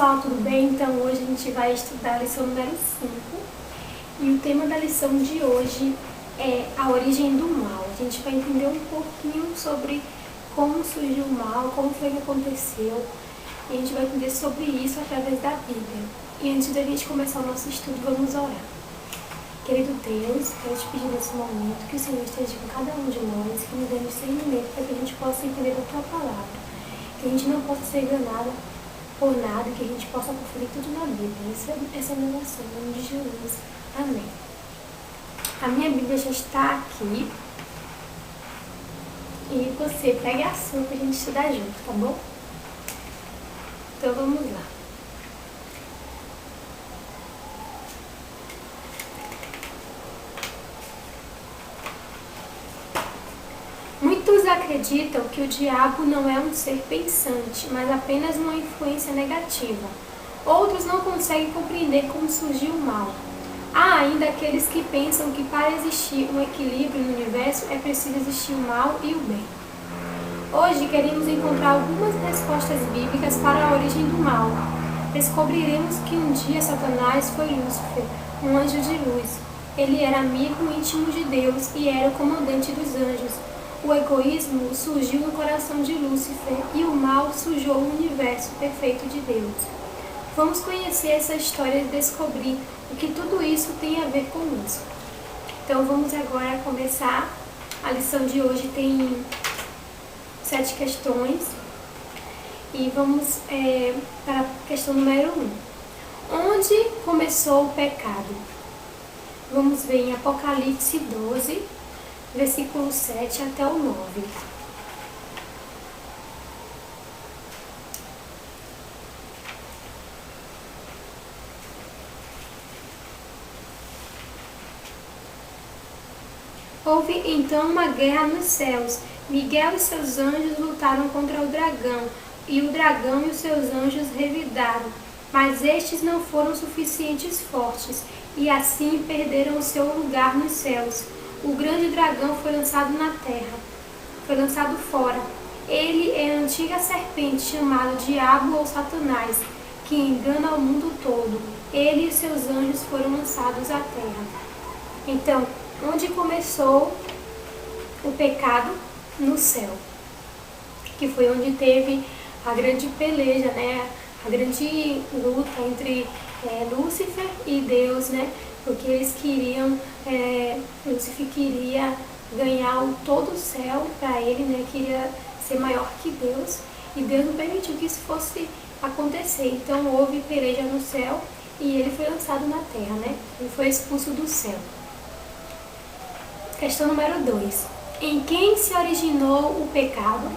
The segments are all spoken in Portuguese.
pessoal, tudo bem? Então hoje a gente vai estudar a lição número 5 e o tema da lição de hoje é a origem do mal. A gente vai entender um pouquinho sobre como surgiu o mal, como foi que aconteceu, e a gente vai entender sobre isso através da Bíblia. E antes da gente começar o nosso estudo, vamos orar. Querido Deus, quero te pedir nesse momento que o Senhor esteja com cada um de nós, que nos dê discernimento para que a gente possa entender a Tua palavra, que a gente não possa ser enganado por nada, que a gente possa conferir tudo na Bíblia. Essa é a minha oração, em nome de Jesus. Amém. A minha Bíblia já está aqui e você pega a sua para a gente estudar junto, tá bom? Então vamos lá. Muitos acreditam que o diabo não é um ser pensante, mas apenas uma influência negativa. Outros não conseguem compreender como surgiu o mal. Há ainda aqueles que pensam que para existir um equilíbrio no universo é preciso existir o mal e o bem. Hoje queremos encontrar algumas respostas bíblicas para a origem do mal. Descobriremos que um dia Satanás foi Lúcifer, um anjo de luz. Ele era amigo íntimo de Deus e era o comandante dos anjos. O egoísmo surgiu no coração de Lúcifer e o mal sujou o universo perfeito de Deus. Vamos conhecer essa história e descobrir o que tudo isso tem a ver com isso. Então vamos agora começar. A lição de hoje tem 7 questões e vamos para a questão número 1. Onde começou o pecado? Vamos ver em Apocalipse 12, versículo 7 até o 9. Houve então uma guerra nos céus. Miguel e seus anjos lutaram contra o dragão, e o dragão e os seus anjos revidaram. Mas estes não foram suficientes fortes, e assim perderam o seu lugar nos céus. O grande dragão foi lançado na terra, foi lançado fora. Ele é a antiga serpente chamada Diabo ou Satanás, que engana o mundo todo. Ele e os seus anjos foram lançados à terra. Então, onde começou o pecado? No céu, que foi onde teve a grande peleja, né? A grande luta entre Lúcifer e Deus, né? Porque eles queriam, Lúcifer queria ganhar todo o céu para ele, né? Queria ser maior que Deus, e Deus não permitiu que isso fosse acontecer. Então houve peleja no céu e ele foi lançado na terra, né? Ele foi expulso do céu. Questão número 2. Em quem se originou o pecado?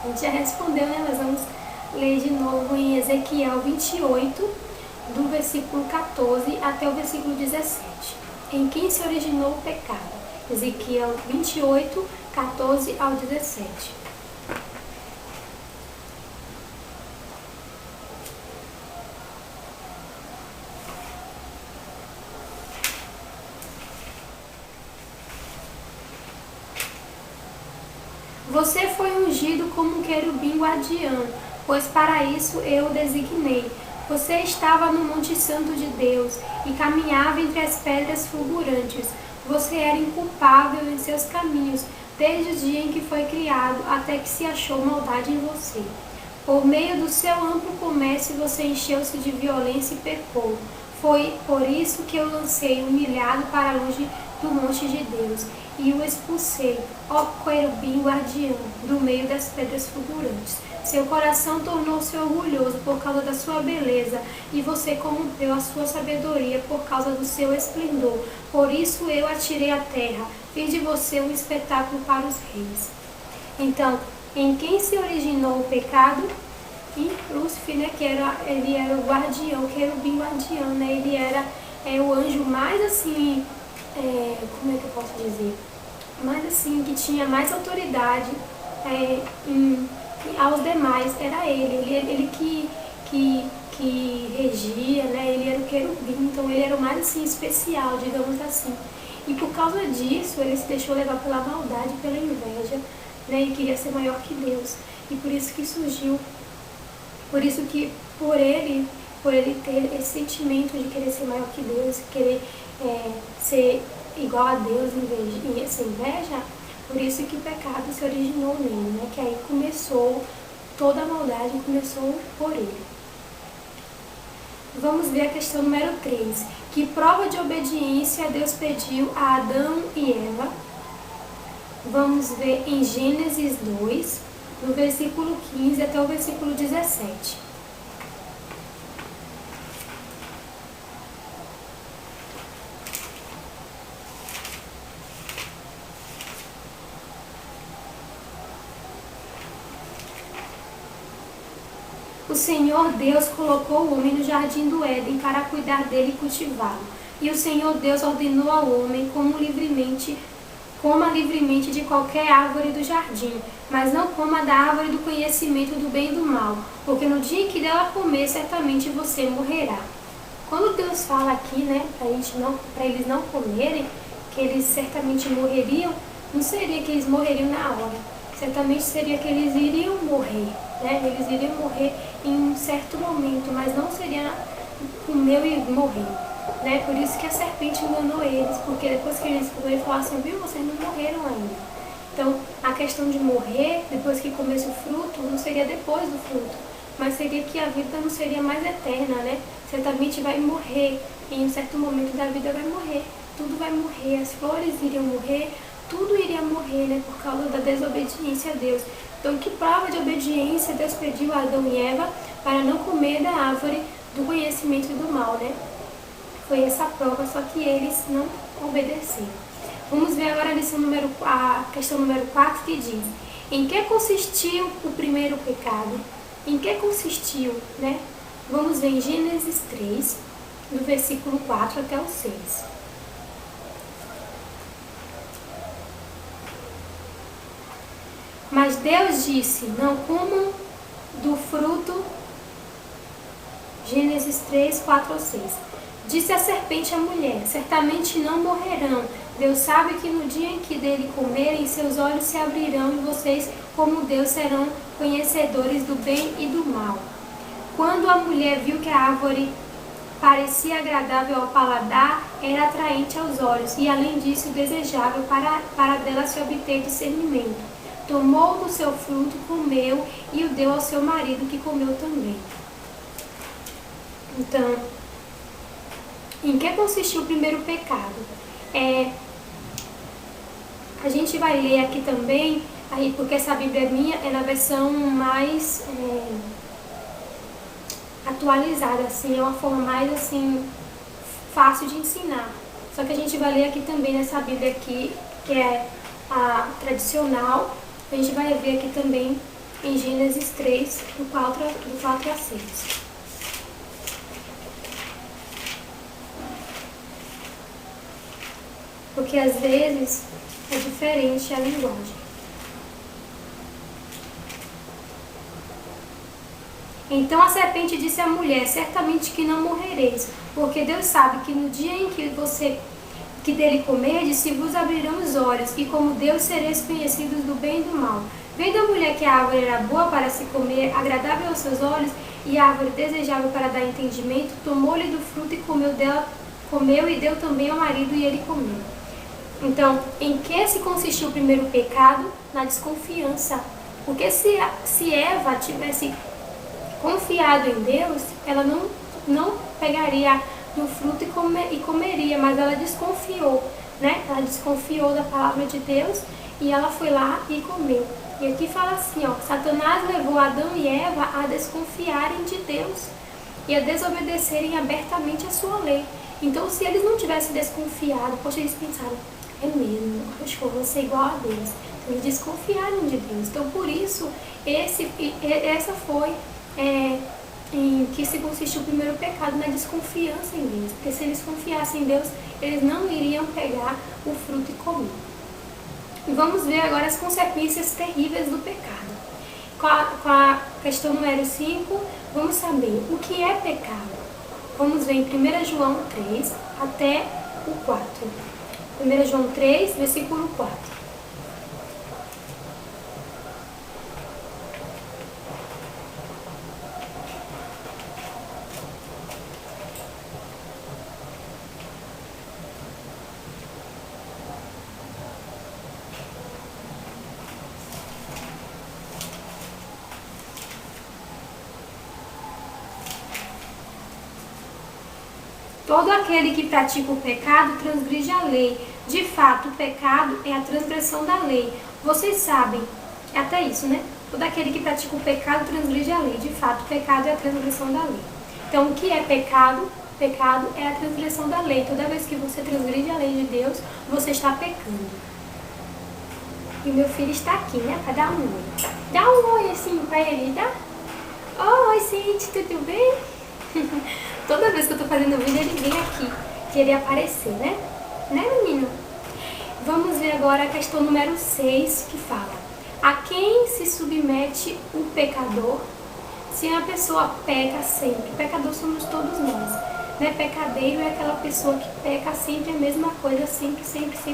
A gente já respondeu, né? Nós vamos ler de novo em Ezequiel 28, do versículo 14 até o versículo 17. Em quem se originou o pecado? Ezequiel 28, 14 ao 17. Você foi ungido como um querubim guardião, pois para isso eu o designei. Você estava no Monte Santo de Deus e caminhava entre as pedras fulgurantes. Você era inculpável em seus caminhos, desde o dia em que foi criado, até que se achou maldade em você. Por meio do seu amplo comércio, você encheu-se de violência e pecou. Foi por isso que eu lancei humilhado para longe do monte de Deus e o expulsei, ó querubim guardião, do meio das pedras fulgurantes. Seu coração tornou-se orgulhoso por causa da sua beleza, e você corrompeu a sua sabedoria por causa do seu esplendor. Por isso eu atirei à terra, fiz de você um espetáculo para os reis. Então, em quem se originou o pecado? Em Lúcifer, né, ele era o guardião, o querubim guardião, né, ele era o anjo mais assim, como é que eu posso dizer? Mais assim, que tinha mais autoridade aos demais, era ele que regia, né, ele era o querubim, então ele era o mais assim especial, digamos assim. E por causa disso, ele se deixou levar pela maldade, pela inveja, né, e queria ser maior que Deus. E por isso que surgiu Por isso que por ele ter esse sentimento de querer ser maior que Deus, querer ser igual a Deus em essa inveja, por isso que o pecado se originou nele, né? Que aí começou, toda a maldade começou por ele. Vamos ver a questão número 3. Que prova de obediência Deus pediu a Adão e Eva? Vamos ver em Gênesis 2, no versículo 15 até o versículo 17. O Senhor Deus colocou o homem no jardim do Éden para cuidar dele e cultivá-lo. E o Senhor Deus ordenou ao homem coma livremente de qualquer árvore do jardim, mas não coma da árvore do conhecimento do bem e do mal, porque no dia em que dela comer, certamente você morrerá. Quando Deus fala aqui, né, para eles não comerem, que eles certamente morreriam, não seria que eles morreriam na hora, certamente seria que eles iriam morrer, né? Eles iriam morrer em um certo momento, mas não seria comer e morrer, né? Por isso que a serpente enganou eles, porque depois que eles comeram, ele falou assim, viu, vocês não morreram ainda. Então, a questão de morrer, depois que comesse o fruto, não seria depois do fruto, mas seria que a vida não seria mais eterna, né? Certamente vai morrer, em um certo momento da vida vai morrer, tudo vai morrer, as flores iriam morrer, tudo iria morrer, né? Por causa da desobediência a Deus. Então, que prova de obediência Deus pediu a Adão e Eva para não comer da árvore do conhecimento do mal, né? Foi essa prova, só que eles não obedeceram. Vamos ver agora a questão número 4, que diz: em que consistiu o primeiro pecado? Em que consistiu, né? Vamos ver em Gênesis 3, do versículo 4 até o 6. Mas Deus disse, não comam do fruto, Gênesis 3, 4 ao 6. Disse a serpente à mulher, certamente não morrerão. Deus sabe que no dia em que dele comerem, seus olhos se abrirão e vocês, como Deus, serão conhecedores do bem e do mal. Quando a mulher viu que a árvore parecia agradável ao paladar, era atraente aos olhos e, além disso, desejável para dela se obter discernimento. Tomou do seu fruto, comeu e o deu ao seu marido, que comeu também. Então, em que consistiu o primeiro pecado? A gente vai ler aqui também, aí, porque essa Bíblia minha é na versão mais atualizada, assim, é uma forma mais assim, fácil de ensinar. Só que a gente vai ler aqui também nessa Bíblia aqui, que é a tradicional. A gente vai ver aqui também em Gênesis 3, do 4 a 6. Porque às vezes é diferente a linguagem. Então a serpente disse à mulher, certamente que não morrereis, porque Deus sabe que no dia em que dele comerdes, se vos abrirão os olhos, e como Deus sereis conhecidos do bem e do mal. Vendo a mulher que a árvore era boa para se comer, agradável aos seus olhos, e a árvore desejável para dar entendimento, tomou-lhe do fruto e comeu e deu também ao marido, e ele comeu. Então, em que se consistiu o primeiro pecado? Na desconfiança. Porque se Eva tivesse confiado em Deus, ela não pegaria do fruto e comeria, mas ela desconfiou, né? Ela desconfiou da palavra de Deus e ela foi lá e comeu. E aqui fala assim, ó, Satanás levou Adão e Eva a desconfiarem de Deus e a desobedecerem abertamente a sua lei. Então, se eles não tivessem desconfiado, poxa, eles pensaram, é mesmo, acho que eu vou ser igual a Deus. Então, eles desconfiaram de Deus. Então, por isso, essa foi em que se consistiu o primeiro pecado, na desconfiança em Deus. Porque se eles confiassem em Deus, eles não iriam pegar o fruto e comer. E vamos ver agora as consequências terríveis do pecado. Com a questão número 5, vamos saber o que é pecado. Vamos ver em 1 João 3 até o 4. 1 João 3, versículo 4. Todo aquele que pratica o pecado transgride a lei. De fato, o pecado é a transgressão da lei. Vocês sabem, é até isso, né? Todo aquele que pratica o pecado transgride a lei. De fato, o pecado é a transgressão da lei. Então, o que é pecado? Pecado é a transgressão da lei. Toda vez que você transgride a lei de Deus, você está pecando. E meu filho está aqui, né? Para dar um oi. Dá um oi assim para ele, dá? Oi, gente, tudo bem? Toda vez que eu tô fazendo vídeo, ele vem aqui querer aparecer, né? Né, menino? Vamos ver agora a questão número 6, que fala: a quem se submete o pecador? Se uma pessoa peca sempre, pecador somos todos nós, né? Pecadeiro é aquela pessoa que peca sempre a mesma coisa, sempre,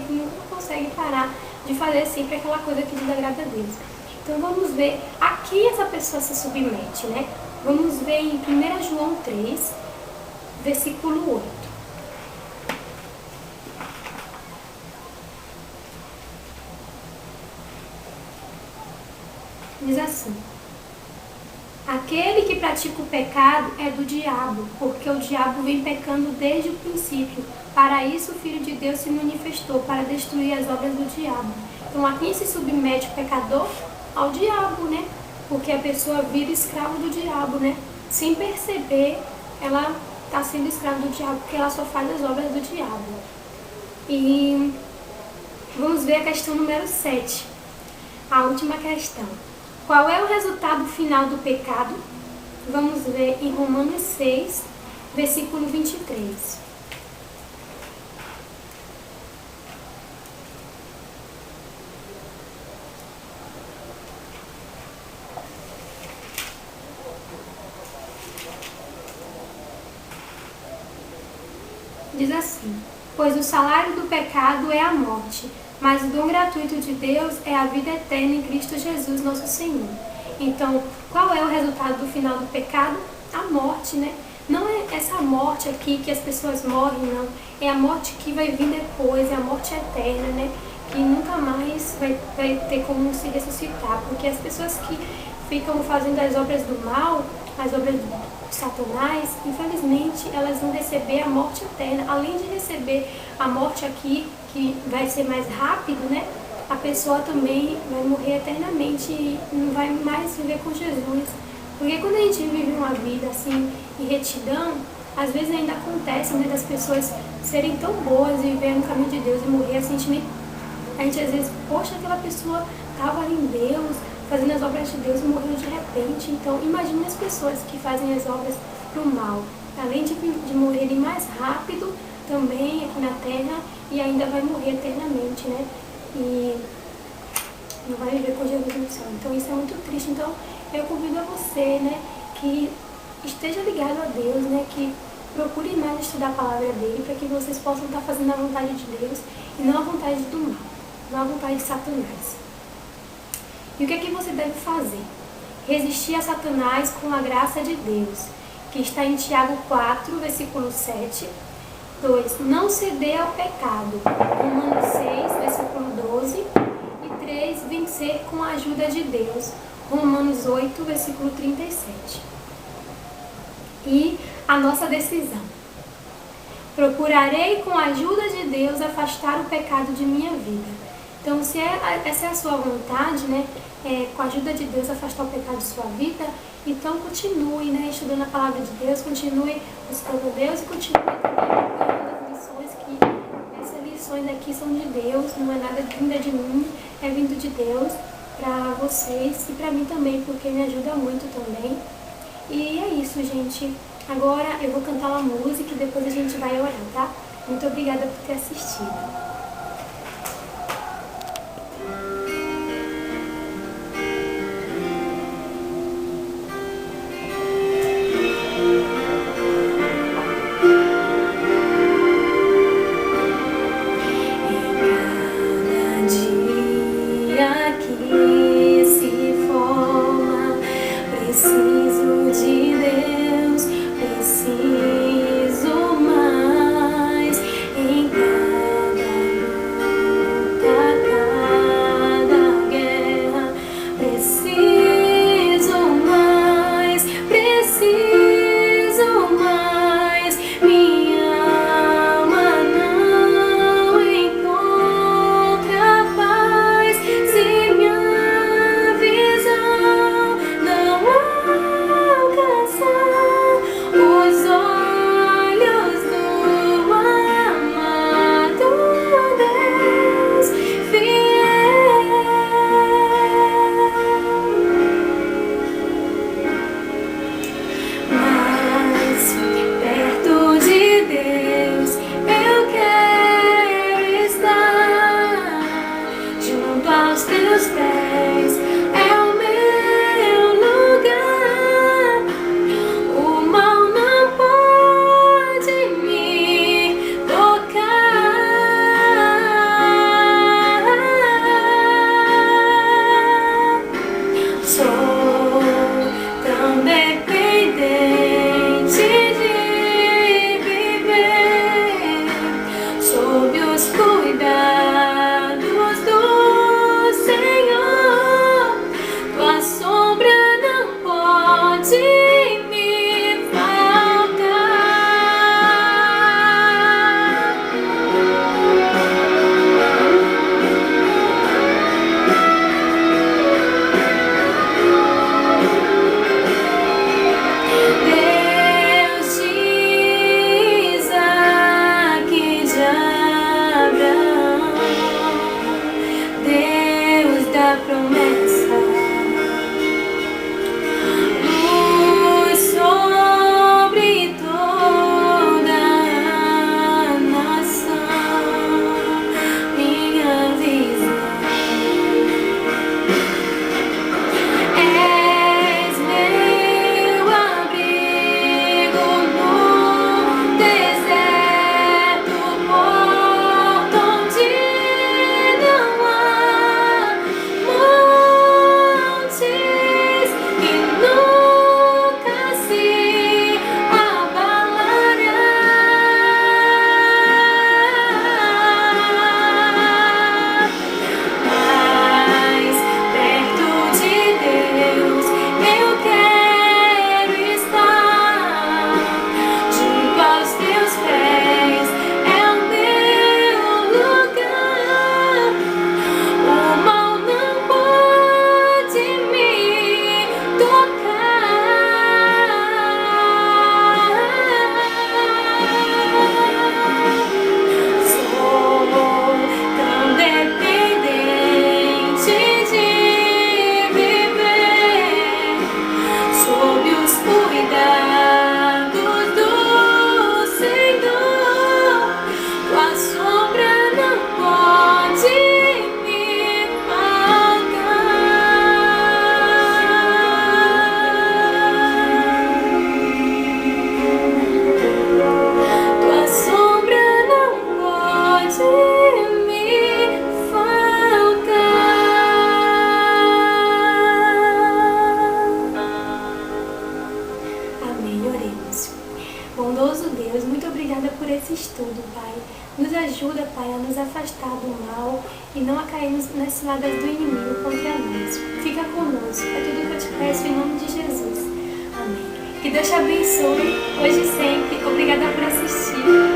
nunca consegue parar de fazer sempre aquela coisa que desagrada a Deus. Então vamos ver a que essa pessoa se submete, né? Vamos ver em 1 João 3, versículo 8. Diz assim: aquele que pratica o pecado é do diabo, porque o diabo vem pecando desde o princípio. Para isso o Filho de Deus se manifestou, para destruir as obras do diabo. Então a quem se submete o pecador? Ao diabo, né? Porque a pessoa vira escrava do diabo, né? Sem perceber, ela está sendo escrava do diabo, porque ela só faz as obras do diabo. E vamos ver a questão número 7, a última questão. Qual é o resultado final do pecado? Vamos ver em Romanos 6, versículo 23. Diz assim: pois o salário do pecado é a morte, mas o dom gratuito de Deus é a vida eterna em Cristo Jesus, nosso Senhor. Então, qual é o resultado do final do pecado? A morte, né? Não é essa morte aqui que as pessoas morrem, não. É a morte que vai vir depois, é a morte eterna, né? Que nunca mais vai ter como se ressuscitar. Porque as pessoas que ficam fazendo as obras do mal, as obras de Satanás, infelizmente elas vão receber a morte eterna. Além de receber a morte aqui, que vai ser mais rápido, né? A pessoa também vai morrer eternamente e não vai mais viver com Jesus. Porque quando a gente vive uma vida assim, em retidão, às vezes ainda acontece, né, das pessoas serem tão boas e viver no caminho de Deus e morrer assim, a gente às vezes, poxa, aquela pessoa estava ali em Deus, fazendo as obras de Deus e morreu de repente. Então, imagine as pessoas que fazem as obras pro mal. Além de morrerem mais rápido, também aqui na Terra, e ainda vai morrer eternamente, né? E não vai viver com Jesus no céu. Então, isso é muito triste. Então, eu convido a você, né, que esteja ligado a Deus, né, que procure mais estudar a palavra dele, para que vocês possam estar fazendo a vontade de Deus e não a vontade do mal, não a vontade de Satanás. E o que é que você deve fazer? Resistir a Satanás com a graça de Deus, que está em Tiago 4, versículo 7. 2. Não ceder ao pecado. Romanos 6, versículo 12. E 3. Vencer com a ajuda de Deus. Romanos 8, versículo 37. E a nossa decisão. Procurarei com a ajuda de Deus afastar o pecado de minha vida. Então, se essa é a sua vontade, né, com a ajuda de Deus afastar o pecado de sua vida, então continue, né, estudando a palavra de Deus, continue buscando Deus e continue também procurando as lições, que essas lições aqui são de Deus, não é nada vinda de mim, é vindo de Deus para vocês e para mim também, porque me ajuda muito também. E é isso, gente. Agora eu vou cantar uma música e depois a gente vai orar, tá? Muito obrigada por ter assistido. Preciso mais em cada Bondoso Deus, muito obrigada por esse estudo, Pai. Nos ajuda, Pai, a nos afastar do mal e não a cair nas ciladas do inimigo contra nós. Fica conosco, é tudo que eu te peço em nome de Jesus. Amém. Que Deus te abençoe, hoje e sempre. Obrigada por assistir.